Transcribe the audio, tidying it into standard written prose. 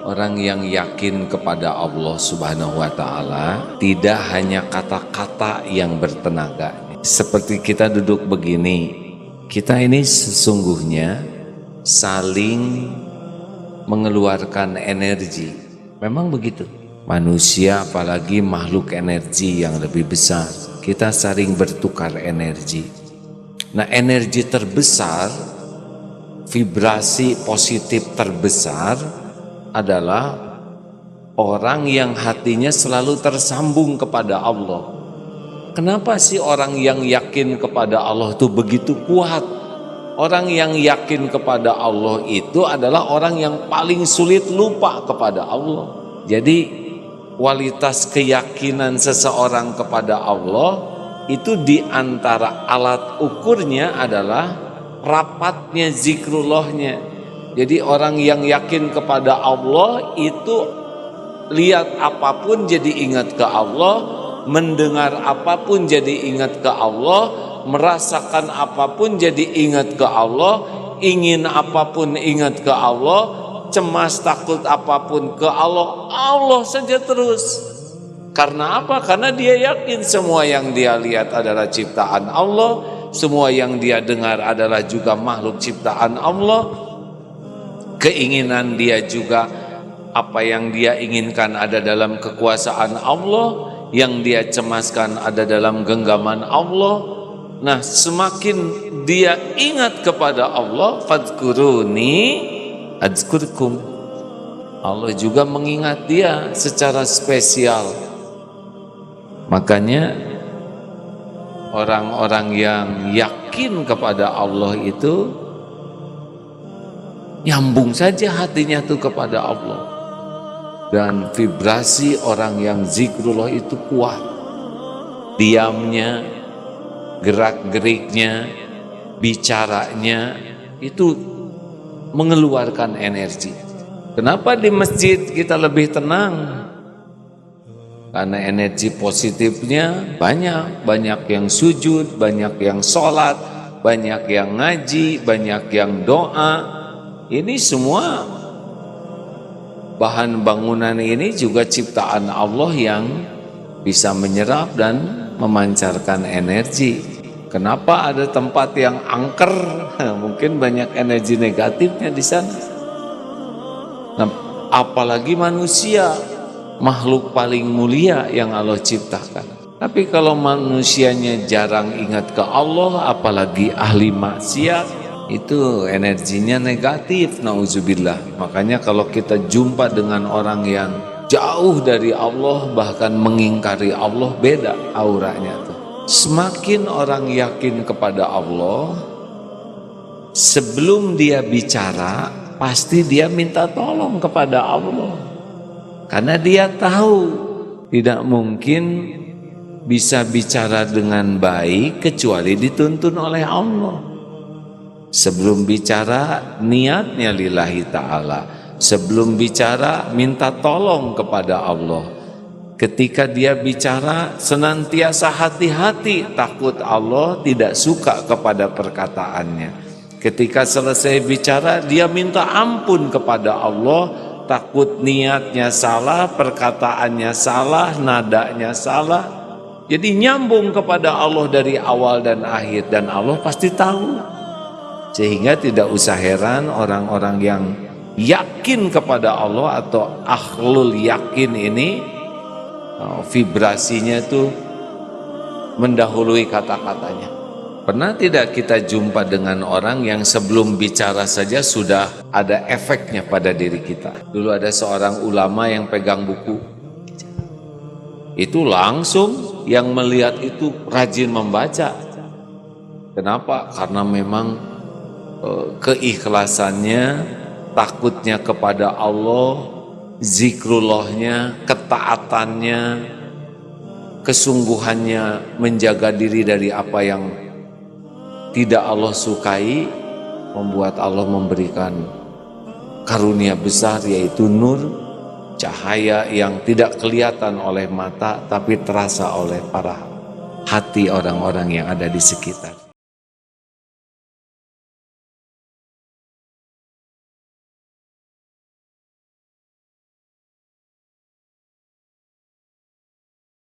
Orang yang yakin kepada Allah Subhanahu wa Ta'ala tidak hanya kata-kata yang bertenaga. Seperti kita duduk begini, kita ini sesungguhnya saling mengeluarkan energi. Memang begitu. Manusia apalagi makhluk energi yang lebih besar. Kita saling bertukar energi. Nah, energi terbesar, vibrasi positif terbesar adalah orang yang hatinya selalu tersambung kepada Allah. Kenapa sih orang yang yakin kepada Allah itu begitu kuat? Orang yang yakin kepada Allah itu adalah orang yang paling sulit lupa kepada Allah. Jadi kualitas keyakinan seseorang kepada Allah itu diantara alat ukurnya adalah rapatnya zikrullahnya. Jadi orang yang yakin kepada Allah itu lihat apapun jadi ingat ke Allah, mendengar apapun jadi ingat ke Allah, merasakan apapun jadi ingat ke Allah, ingin apapun ingat ke Allah, cemas takut apapun ke Allah, Allah saja terus. Karena apa? Karena dia yakin semua yang dia lihat adalah ciptaan Allah, semua yang dia dengar adalah juga makhluk ciptaan Allah. Keinginan dia juga, apa yang dia inginkan ada dalam kekuasaan Allah, yang dia cemaskan ada dalam genggaman Allah. Nah, semakin dia ingat kepada Allah, fadkuruni adzkurkum, Allah juga mengingat dia secara spesial. Makanya orang-orang yang yakin kepada Allah itu nyambung saja hatinya tuh kepada Allah. Dan vibrasi orang yang zikrullah itu kuat. Diamnya, gerak-geriknya, bicaranya itu mengeluarkan energi. Kenapa di masjid kita lebih tenang? Karena energi positifnya banyak. Banyak yang sujud, banyak yang sholat, banyak yang ngaji, banyak yang doa. Ini semua bahan bangunan ini juga ciptaan Allah yang bisa menyerap dan memancarkan energi. Kenapa ada tempat yang angker? Mungkin banyak energi negatifnya di sana. Nah, apalagi manusia, makhluk paling mulia yang Allah ciptakan. Tapi kalau manusianya jarang ingat ke Allah, apalagi ahli maksiat, itu energinya negatif, nauzubillah. Makanya kalau kita jumpa dengan orang yang jauh dari Allah, bahkan mengingkari Allah, beda auranya tuh. Semakin orang yakin kepada Allah, sebelum dia bicara pasti dia minta tolong kepada Allah. Karena dia tahu tidak mungkin bisa bicara dengan baik kecuali dituntun oleh Allah. Sebelum bicara niatnya lillahi ta'ala. Sebelum bicara minta tolong kepada Allah. Ketika dia bicara senantiasa hati-hati, takut Allah tidak suka kepada perkataannya. Ketika selesai bicara dia minta ampun kepada Allah, takut niatnya salah, perkataannya salah, nadanya salah. Jadi nyambung kepada Allah dari awal dan akhir, dan Allah pasti tahu. Sehingga tidak usah heran orang-orang yang yakin kepada Allah atau ahlul yakin ini vibrasinya itu mendahului kata-katanya. Pernah tidak kita jumpa dengan orang yang sebelum bicara saja sudah ada efeknya pada diri kita? Dulu ada seorang ulama yang pegang buku. Itu langsung yang melihat itu rajin membaca. Kenapa? Karena memang keikhlasannya, takutnya kepada Allah, zikrullahnya, ketaatannya, kesungguhannya menjaga diri dari apa yang tidak Allah sukai, membuat Allah memberikan karunia besar, yaitu nur, cahaya yang tidak kelihatan oleh mata tapi terasa oleh para hati orang-orang yang ada di sekitar.